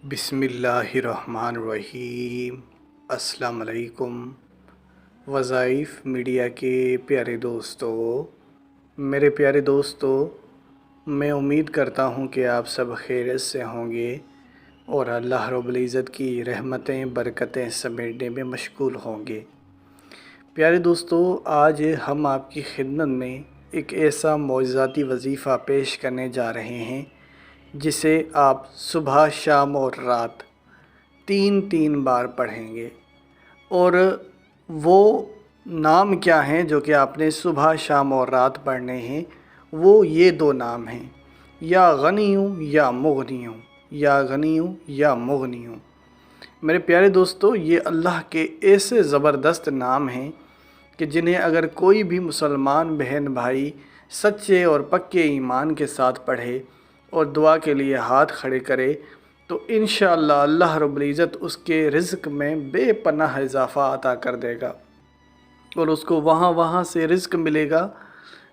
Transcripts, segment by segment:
बिस्मिल्लाहिर्रहमानिर्रहीम। अस्सलाम वालेकुम। वज़ाइफ मीडिया के प्यारे दोस्तों, मेरे प्यारे दोस्तों, मैं उम्मीद करता हूँ कि आप सब खैरियत से होंगे और अल्लाह रब्बुल इज़्ज़त की रहमतें बरकतें समेटने में मशगूल होंगे। प्यारे दोस्तों, आज हम आपकी खिदमत में एक ऐसा मौज़ाती वजीफ़ा पेश करने जा रहे हैं जिसे आप सुबह, शाम और रात तीन बार पढ़ेंगे। और वो नाम क्या हैं जो कि आपने सुबह, शाम और रात पढ़ने हैं? वो ये दो नाम हैं, या गनी हूँ या मुगनी हूँ, या गनी हूँ या मुगनी हूँ। मेरे प्यारे दोस्तों, ये अल्लाह के ऐसे ज़बरदस्त नाम हैं कि जिन्हें अगर कोई भी मुसलमान बहन भाई सच्चे और पक्के ईमान के साथ पढ़े और दुआ के लिए हाथ खड़े करे तो इंशाअल्लाह अल्लाह रब्बुल इज़्ज़त उसके रिज़्क़ में बेपनाह इजाफ़ा अता कर देगा और उसको वहाँ से रिज़्क़ मिलेगा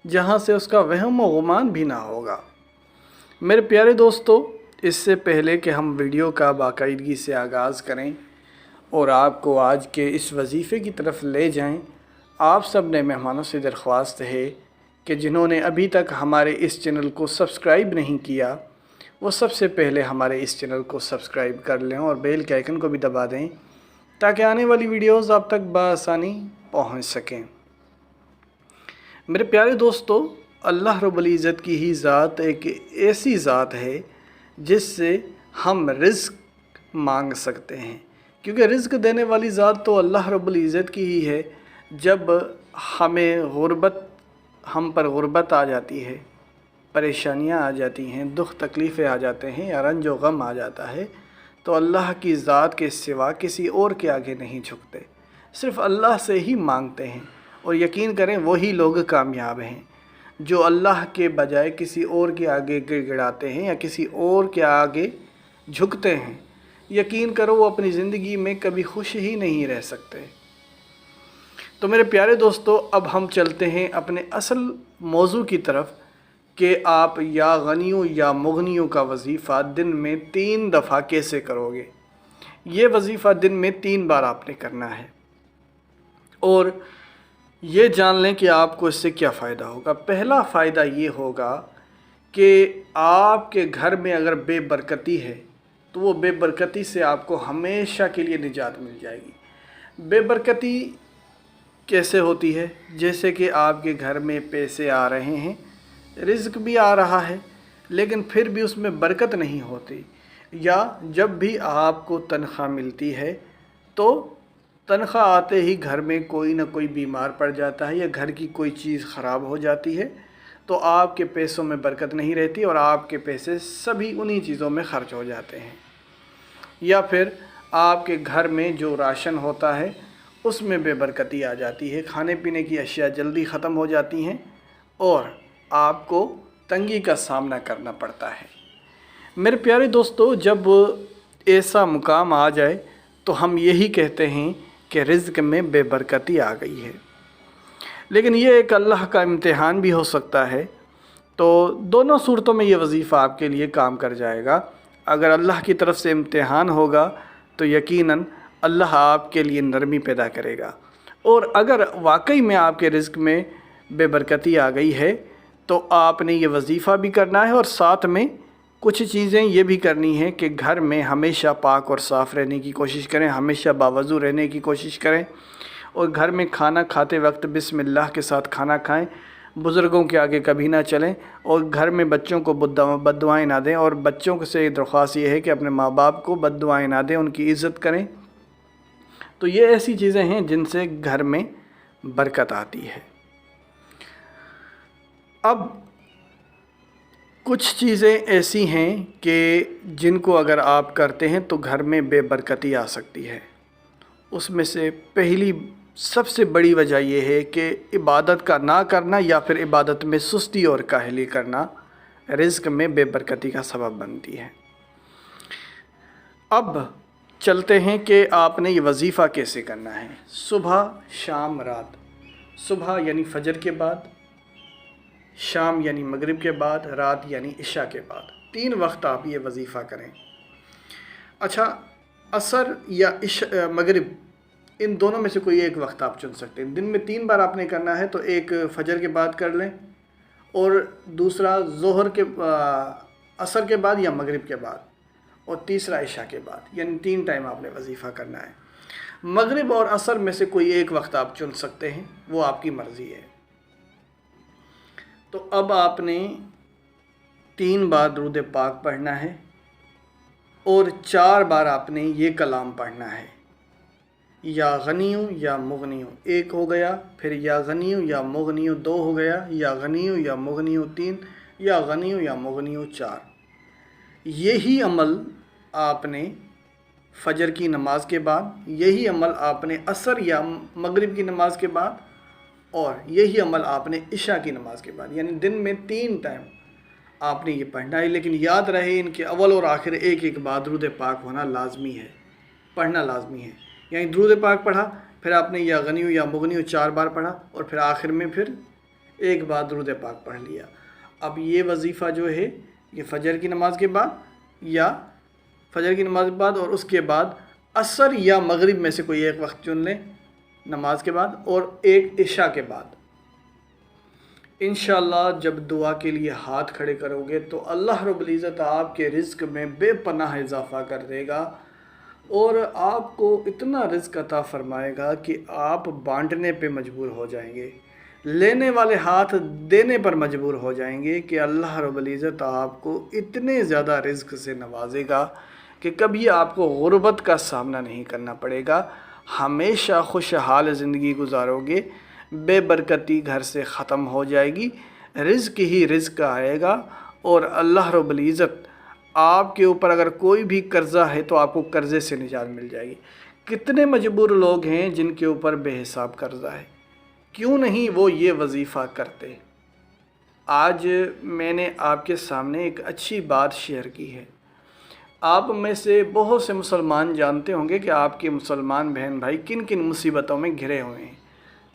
जहाँ से उसका वहम व गुमान भी ना होगा। मेरे प्यारे दोस्तों, इससे पहले कि हम वीडियो का बाकायदगी से आगाज़ करें और आपको आज के इस वजीफ़े की तरफ ले जाएं, आप सब ने मेहमानों से दरख्वास्त है कि जिन्होंने अभी तक हमारे इस चैनल को सब्सक्राइब नहीं किया वो सबसे पहले हमारे इस चैनल को सब्सक्राइब कर लें और बेल के आइकन को भी दबा दें ताकि आने वाली वीडियोज़ आप तक बआसानी पहुंच सकें। मेरे प्यारे दोस्तों, अल्लाह रब्बुल इज़्ज़त की ही ज़ात एक ऐसी ज़ात है जिससे हम रिज़्क़ मांग सकते हैं, क्योंकि रिज़्क़ देने वाली ज़ात तो अल्लाह रब्बुल इज़्ज़त की ही है। जब हम पर गुर्बत आ जाती है, परेशानियां आ जाती हैं, दुख तकलीफ़ें आ जाते हैं या रंज व गम आ जाता है तो अल्लाह की ज़ात के सिवा किसी और के आगे नहीं झुकते, सिर्फ़ अल्लाह से ही मांगते हैं। और यकीन करें वही लोग कामयाब हैं जो अल्लाह के बजाय किसी और के आगे गिड़गिड़ाते हैं या किसी और के आगे झुकते हैं। यकीन करो वो अपनी ज़िंदगी में कभी खुश ही नहीं रह सकते। तो मेरे प्यारे दोस्तों, अब हम चलते हैं अपने असल मौजू की तरफ कि आप या गनियों या मुगनियों का वजीफ़ा दिन में 3 दफ़ा कैसे करोगे। ये वजीफ़ा दिन में 3 बार आपने करना है और ये जान लें कि आपको इससे क्या फ़ायदा होगा। पहला फ़ायदा ये होगा कि आपके घर में अगर बेबरकती है तो वो बेबरकती से आपको हमेशा के लिए निजात मिल जाएगी। बेबरकती कैसे होती है? जैसे कि आपके घर में पैसे आ रहे हैं, रिज़्क़ भी आ रहा है, लेकिन फिर भी उसमें बरकत नहीं होती। या जब भी आपको तनख्वाह मिलती है तो तनख्वाह आते ही घर में कोई ना कोई बीमार पड़ जाता है या घर की कोई चीज़ ख़राब हो जाती है तो आपके पैसों में बरकत नहीं रहती और आपके पैसे सभी उन्हीं चीज़ों में ख़र्च हो जाते हैं। या फिर आपके घर में जो राशन होता है उसमें बेबरकती आ जाती है, खाने पीने की अशिया जल्दी ख़त्म हो जाती हैं और आपको तंगी का सामना करना पड़ता है। मेरे प्यारे दोस्तों, जब ऐसा मुकाम आ जाए तो हम यही कहते हैं कि रिज़्क़ में बेबरकती आ गई है। लेकिन ये एक अल्लाह का इम्तिहान भी हो सकता है। तो दोनों सूरतों में ये वजीफ़ा आपके लिए काम कर जाएगा। अगर अल्लाह की तरफ से इम्तिहान होगा तो यकीनन अल्लाह आपके लिए नरमी पैदा करेगा, और अगर वाकई में आपके रिज़्क़ में बेबरकती आ गई है तो आपने ये वजीफ़ा भी करना है और साथ में कुछ चीज़ें ये भी करनी है कि घर में हमेशा पाक और साफ़ रहने की कोशिश करें, हमेशा बावज़ू रहने की कोशिश करें और घर में खाना खाते वक्त बिस्मिल्लाह के साथ खाना खाएं, बुज़ुर्गों के आगे कभी ना चलें और घर में बच्चों को बद्दुआएँ ना दें। और बच्चों से दरख्वास्त ये है कि अपने माँ बाप को बद्दुआएँ ना दें, उनकी इज़्ज़त करें। तो ये ऐसी चीज़ें हैं जिनसे घर में बरकत आती है। अब कुछ चीज़ें ऐसी हैं कि जिनको अगर आप करते हैं तो घर में बेबरकती आ सकती है। उसमें से पहली सबसे बड़ी वजह यह है कि इबादत का ना करना या फिर इबादत में सुस्ती और काहली करना रिज़्क़ में बेबरकती का सबब बनती है। अब चलते हैं कि आपने ये वजीफ़ा कैसे करना है। सुबह, शाम, रात। सुबह यानी फ़जर के बाद, शाम यानी मगरिब के बाद, रात यानी इशा के बाद, 3 वक्त आप ये वजीफ़ा करें। अच्छा, असर या मगरिब, इन दोनों में से कोई एक वक्त आप चुन सकते हैं। दिन में 3 बार आपने करना है, तो एक फजर के बाद कर लें, और दूसरा ज़ोहर के असर के बाद या मगरिब के बाद, और तीसरा इशा के बाद, यानी 3 टाइम आपने वजीफ़ा करना है। मगरिब और असर में से कोई एक वक्त आप चुन सकते हैं, वो आपकी मर्ज़ी है। तो अब आपने 3 बार दुरूद पाक पढ़ना है, और 4 बार आपने ये कलाम पढ़ना है, या गनियो या मुगनियो 1 हो गया, फिर या गनियो या मुगनियो 2 हो गया, या गनियो या मुगनियो 3, या गनियो या मुगनियो 4। यही अमल आपने फजर की नमाज के बाद, यही अमल आपने असर या मगरिब की नमाज के बाद, और यही अमल आपने इशा की नमाज के बाद, यानी दिन में 3 टाइम आपने ये पढ़ना है। लेकिन याद रहे, इनके अव्वल और आखिर एक बार दुरूद पाक होना लाजमी है, पढ़ना लाजमी है। यानी दुरूद पाक पढ़ा, फिर आपने या गनियो या मुगनियो 4 बार पढ़ा, और फिर आखिर में फिर एक बार दुरूद पाक पढ़ लिया। अब ये वजीफ़ा जो है, ये फजर की नमाज के बाद, या फजर की नमाज के बाद और उसके बाद असर या मगरिब में से कोई एक वक्त चुन लें नमाज के बाद, और एक इशा के बाद। इंशाअल्लाह जब दुआ के लिए हाथ खड़े करोगे तो अल्लाह रब्बुल इज़्ज़त आपके रिज़्क़ में बेपनाह इजाफ़ा कर देगा, और आपको इतना रिज़्क़ अता फ़रमाएगा कि आप बांटने पे मजबूर हो जाएंगे, लेने वाले हाथ देने पर मजबूर हो जाएंगे, कि अल्लाह रब्बुल इज़्ज़त आपको इतने ज़्यादा रिज़्क़ से नवाजेगा कि कभी आपको गुर्बत का सामना नहीं करना पड़ेगा। हमेशा खुशहाल ज़िंदगी गुजारोगे, बेबरकती घर से ख़त्म हो जाएगी, रिज़्क़ ही रिज़्क़ आएगा, और अल्लाह रब्बुल इज़्ज़त आपके ऊपर अगर कोई भी कर्ज़ा है तो आपको कर्ज़े से निजात मिल जाएगी। कितने मजबूर लोग हैं जिनके ऊपर बेहिसाब कर्ज़ा है, क्यों नहीं वो ये वजीफ़ा करते। आज मैंने आपके सामने एक अच्छी बात शेयर की है। आप में से बहुत से मुसलमान जानते होंगे कि आपके मुसलमान बहन भाई किन किन मुसीबतों में घिरे हुए हैं,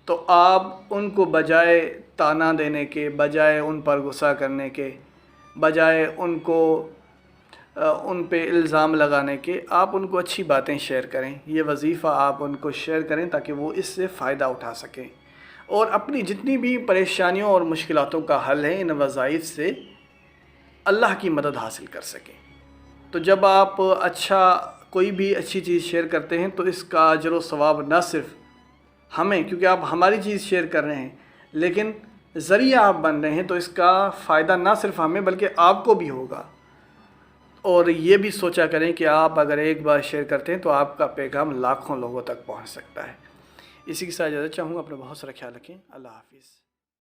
तो आप उनको बजाय ताना देने के, बजाय उन पर गुस्सा करने के, बजाय उनको उन पे इल्ज़ाम लगाने के, आप उनको अच्छी बातें शेयर करें। ये वजीफ़ा आप उनको शेयर करें ताकि वो इससे फ़ायदा उठा सकें, और अपनी जितनी भी परेशानियों और मुश्किलातों का हल है इन वज़ाइफ से अल्लाह की मदद हासिल कर सकें। तो जब आप कोई भी अच्छी चीज़ शेयर करते हैं तो इसका अजर व सवाब न सिर्फ हमें, क्योंकि आप हमारी चीज़ शेयर कर रहे हैं, लेकिन ज़रिया आप बन रहे हैं, तो इसका फ़ायदा न सिर्फ हमें बल्कि आपको भी होगा। और ये भी सोचा करें कि आप अगर एक बार शेयर करते हैं तो आपका पैगाम लाखों लोगों तक पहुंच सकता है। इसी के साथ इजाज़त चाहूँगा। अपना बहुत सारा ख्याल रखें। अल्लाह हाफिज़।